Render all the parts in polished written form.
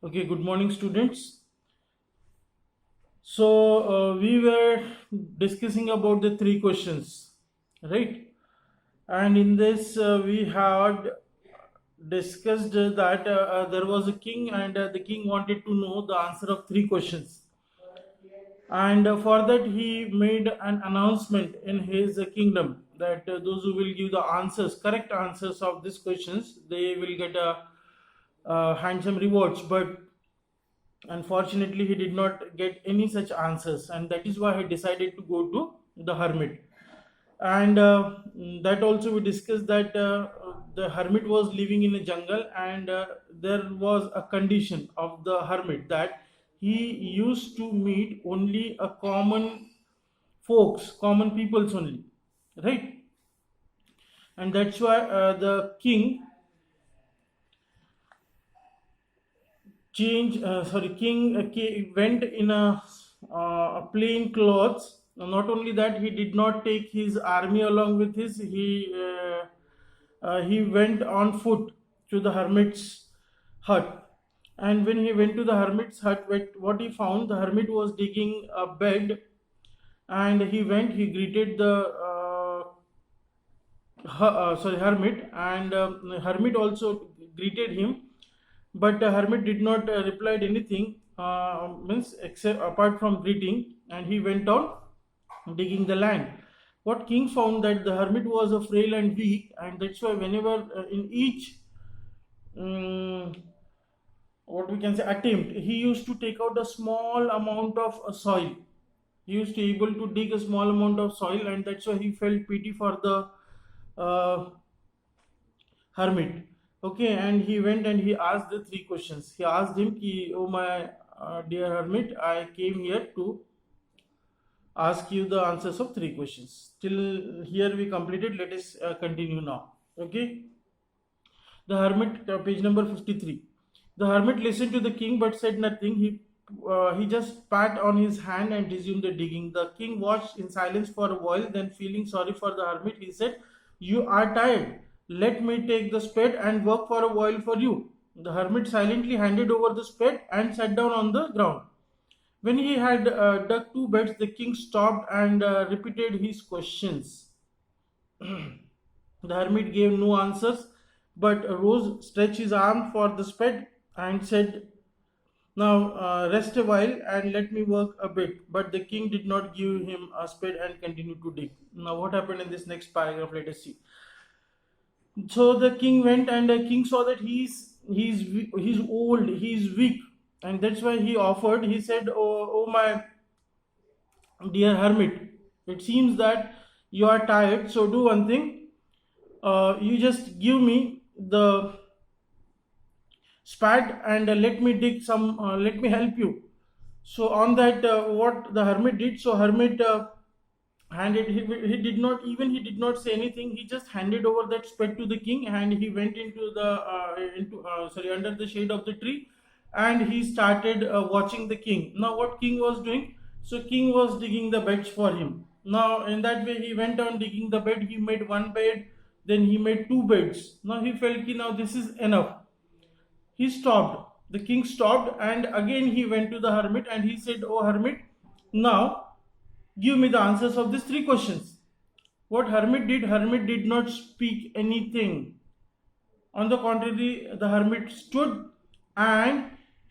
Okay, good morning, students. So, we were discussing about the three questions, right? And in this, we had discussed that there was a king, and the king wanted to know the answer of three questions. And for that, he made an announcement in his kingdom that those who will give the answers, correct answers of these questions, they will get a handsome rewards. But unfortunately, he did not get any such answers, and that is why he decided to go to the hermit. And that also we discussed that the hermit was living in a jungle, and there was a condition of the hermit that he used to meet only a common folks, common peoples only, right? And that's why the king king went in a plain clothes. Not only that, he did not take his army along with his. He went on foot to the hermit's hut. And when he went to the hermit's hut, what he found, the hermit was digging a bed. And he greeted the hermit, and hermit also greeted him, but the hermit did not replied anything, means except apart from greeting, and he went on digging the land. What king found that the hermit was a frail and weak, and that's why whenever in each um, what we can say attempt, he used to take out a small amount of soil. He used to able to dig a small amount of soil, and that's why he felt pity for the uh, hermit. Okay, and he went and he asked the three questions. He asked him ki, oh my dear hermit, I came here to ask you the answers of three questions. Till here we completed. Let us continue now. Okay, the hermit, page number 53. The hermit listened to the king but said nothing. He just pat on his hand and resumed the digging. The king watched in silence for a while. Then, feeling sorry for the hermit, he said, "You are tired. Let me take the spade and work for a while for you." The hermit silently handed over the spade and sat down on the ground. When he had dug two beds, the king stopped and repeated his questions. The hermit gave no answers, but rose, stretched his arm for the spade, and said, "Now rest a while and let me work a bit." But the king did not give him a spade and continued to dig. Now, what happened in this next paragraph? Let us see. So the king went, and the king saw that he's old, he's weak, and that's why he offered. He said, "Oh my dear hermit, it seems that you are tired. So do one thing. You just give me the spade and let me dig some. Let me help you." So on that, what the hermit did? So hermit handed he did not say anything. He just handed over that spade to the king, and he went into the into sorry under the shade of the tree, and he started watching the king. Now what king was doing? So king was digging the beds for him. Now in that way he went on digging the bed. He made one bed, then he made two beds. Now he felt ki now this is enough. He stopped. The king stopped, and again he went to the hermit and he said, "Oh hermit, now give me the answers of these three questions." What hermit did not speak anything. On the contrary, the hermit stood and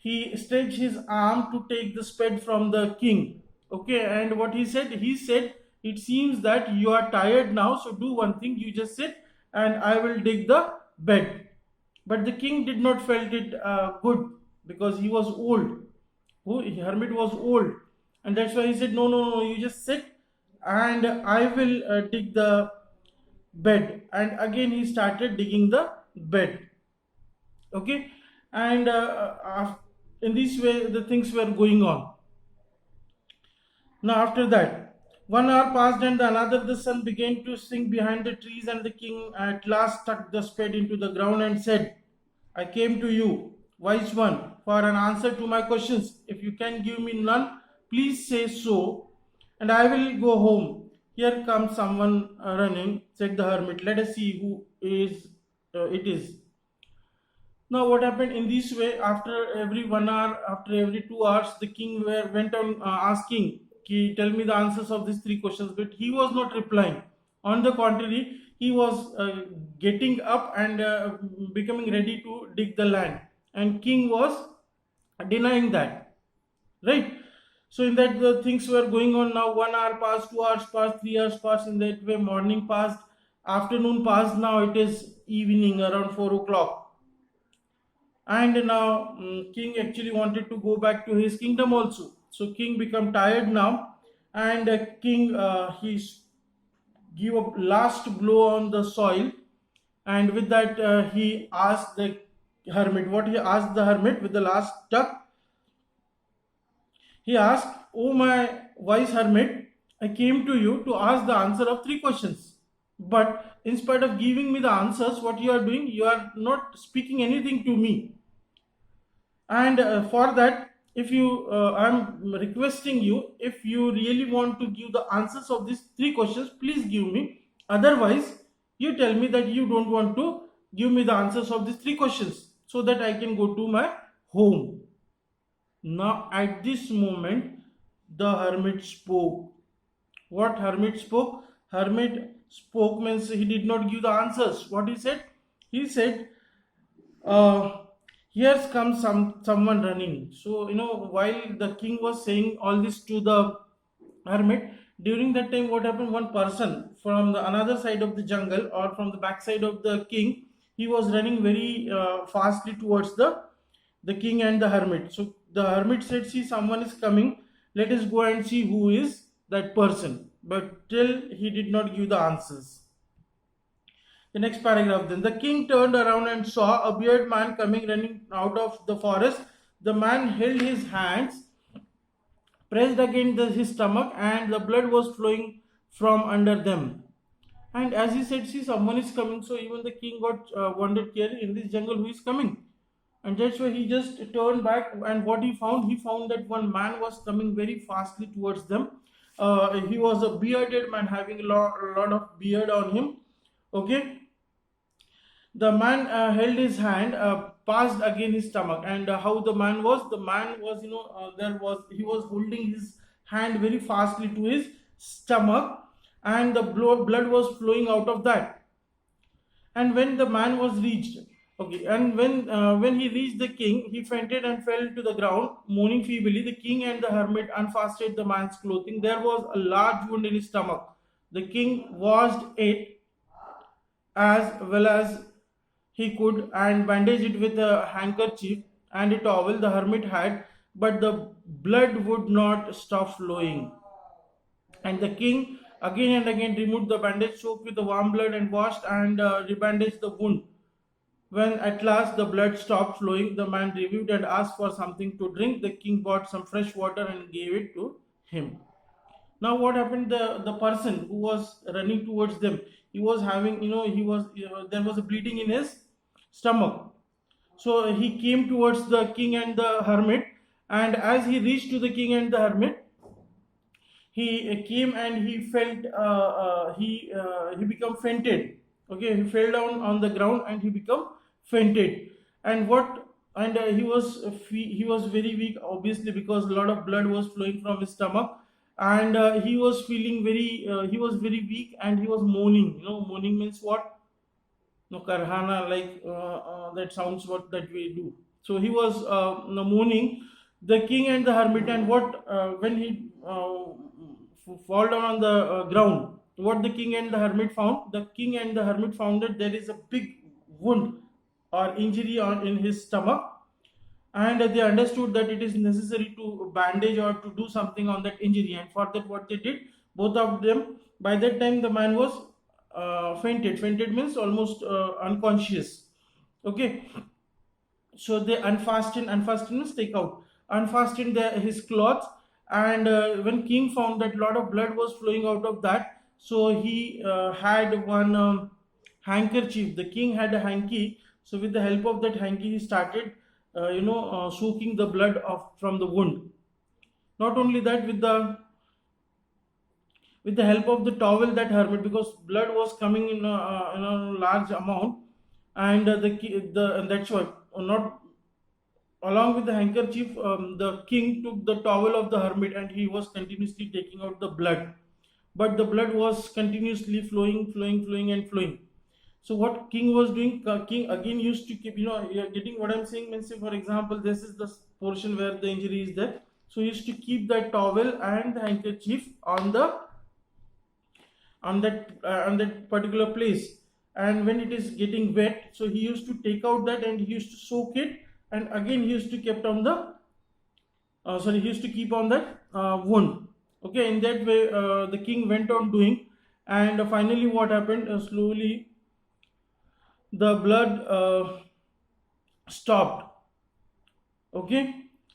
he stretched his arm to take the spade from the king. Okay, and what he said? He said, "It seems that you are tired now, so do one thing. You just sit, and I will dig the bed." But the king did not felt it good, because he was old. Hermit was old, and that's why he said, "No, no, no. You just sit, and I will dig the bed." And again he started digging the bed. Okay, and in this way the things were going on. Now after that, 1 hour passed and another. The sun began to sink behind the trees, and the king at last stuck the spade into the ground and said, "I came to you, wise one, for an answer to my questions. If you can give me none, please say so, and I will go home." "Here comes someone running," said the hermit. "Let us see who is it is." Now what happened in this way, after every 1 hour, after every 2 hours, the king went on asking, "Ki, tell me the answers of these three questions," but he was not replying. On the contrary, he was getting up and becoming ready to dig the land, and king was denying that, right? So in that, the things were going on. Now 1 hour passed, 2 hours passed, 3 hours passed. In that way, morning passed, afternoon passed. Now it is evening, around 4 o'clock, and now king actually wanted to go back to his kingdom also. So king become tired now, and king give a last blow on the soil, and with that he asked the hermit. What he asked the hermit with the last tuck, he asked, "Oh my wise hermit, I came to you to ask the answer of three questions. But in spite of giving me the answers, what you are doing, you are not speaking anything to me. And for that, if you, I'm requesting you, if you really want to give the answers of these three questions, please give me. Otherwise, you tell me that you don't want to give me the answers of these three questions so that I can go to my home." Now, at this moment, the hermit spoke. What hermit spoke? Hermit spoke means he did not give the answers. What he said? He said, uh, "Here's comes someone running." So while the king was saying all this to the hermit, during that time, what happened? One person from the another side of the jungle, or from the backside of the king, he was running very fastly towards the king and the hermit. So the hermit said, "See, someone is coming. Let us go and see who is that person." But till he did not give the answers. The next paragraph then. The king turned around and saw a bearded man coming running out of the forest. The man held his hands pressed against his stomach, and the blood was flowing from under them. And as he said, "See, someone is coming." So even the king got wondered, "Here in this jungle, who is coming?" And that's why he just turned back, and what he found that one man was coming very fastly towards them. He was a bearded man, having a lot of beard on him. Okay, the man held his hand passed against his stomach, and how the man was there was he was holding his hand very fastly to his stomach, and the blood was flowing out of that. And when the man was reached, okay, and when he reached the king, he fainted and fell to the ground moaning feebly. The king and the hermit unfastened the man's clothing. There was a large wound in his stomach. The king washed it as well as he could and bandaged it with a handkerchief and a towel the hermit had, but the blood would not stop flowing. And the king again and again removed the bandage, soaked with the warm blood, and washed and rebandaged the wound. When at last the blood stopped flowing, the man reviewed and asked for something to drink. The king bought some fresh water and gave it to him. Now what happened? The person who was running towards them, he was having, he was there was a bleeding in his stomach. So he came towards the king and the hermit, and as he reached to the king and the hermit, he came and he felt he become fainted. Okay, he fell down on the ground and he become fainted. And what and he was very weak, obviously, because a lot of blood was flowing from his stomach, and he was feeling he was very weak, and he was moaning. Moaning means what? No, karhana, like that sounds what that we do. So he was moaning, the king and the hermit. And what when he fall down on the ground, what the king and the hermit found? The king and the hermit found that there is a big wound or injury in his stomach, and they understood that it is necessary to bandage or to do something on that injury. And for that, what they did, both of them, by that time the man was fainted means almost unconscious. Okay, so they unfastened means take out, unfastened his clothes. And when king found that lot of blood was flowing out of that, so he had one handkerchief. The king had a hanky, so with the help of that hanky, he started soaking the blood from the wound. Not only that, with the help of the towel that hermit, because blood was coming in a large amount, and that's why not along with the handkerchief, the king took the towel of the hermit and he was continuously taking out the blood, but the blood was continuously flowing and flowing. So what king was doing, king again used to keep, you're getting what I'm saying, means, say for example, this is the portion where the injury is there, so he used to keep that towel and the handkerchief on that particular place, and when it is getting wet, so he used to take out that and he used to soak it, and again he used to kept on the he used to keep on that wound. Okay, in that way the king went on doing, and finally what happened, slowly the blood stopped. Okay,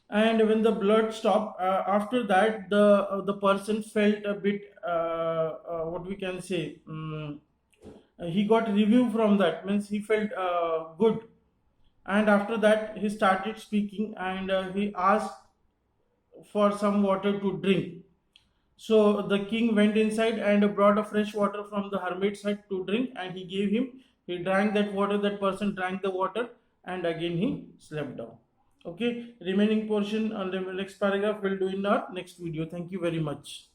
and when the blood stopped, after that the person felt a bit, what we can say, he got review from that, means he felt good, and after that he started speaking, and he asked for some water to drink. So the king went inside and brought a fresh water from the hermit's hut to drink, and he gave him. He drank that water, that person drank the water, and again he slept down. Okay, remaining portion on the next paragraph we'll do in our next video. Thank you very much.